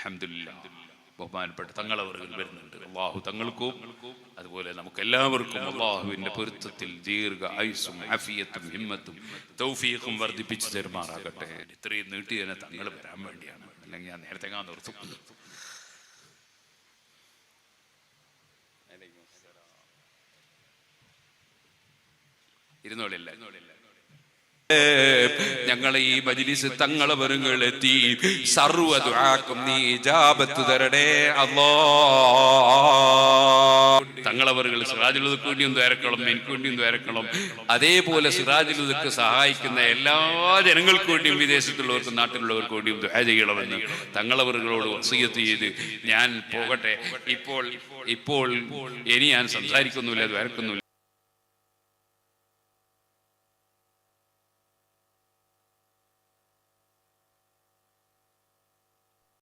അൽഹംദുലില്ലാഹ് ബഹുമാനപ്പെട്ട തങ്ങളവറുകൾ വരുന്നുണ്ട്. അള്ളാഹു തങ്ങൾക്കും അതുപോലെ നമുക്ക് എല്ലാവർക്കും അള്ളാഹുവിന്റെ പൊരുത്തത്തിൽ ദീർഘ ആയുസ്സും ആഫിയത്തും ഹിമ്മത്തും തൗഫീഖും വർദ്ധിപ്പിച്ചു തരുമാറാകട്ടെ. ഇത്രയും നീട്ടിയതിനെ തങ്ങൾ വരാൻ വേണ്ടിയാണ്, അല്ലെങ്കിൽ ഞാൻ നേരത്തെ നിർത്തും. ഇരുന്നോളില്ല, ഞങ്ങളെ ഈ മജ്ലിസ് തങ്ങളവറുകൾ എത്തി. സർവ്വ ദുആക്കും നീ ഇജാബത്ത് തരണേ അല്ലാഹ്. തങ്ങളവറുകൾ സിറാജുൽ ഹുദക്ക് വേണ്ടിയും ദ്വാരക്കണം, എനിക്ക് വേണ്ടിയും ദ്വാരക്കണം. അതേപോലെ സിറാജുൽ ഹുദക്ക് സഹായിക്കുന്ന എല്ലാ ജനങ്ങൾക്ക് വേണ്ടിയും വിദേശത്തുള്ളവർക്കും നാട്ടിലുള്ളവർക്ക് വേണ്ടിയും ദുആ ചെയ്യണമെന്ന് തങ്ങളവറുകളോട് വസിയത്ത് ചെയ്ത് ഞാൻ പോകട്ടെ. ഇപ്പോൾ ഇനി ഞാൻ സംസാരിക്കുന്നില്ല, ദ്വാരക്കുന്നില്ല.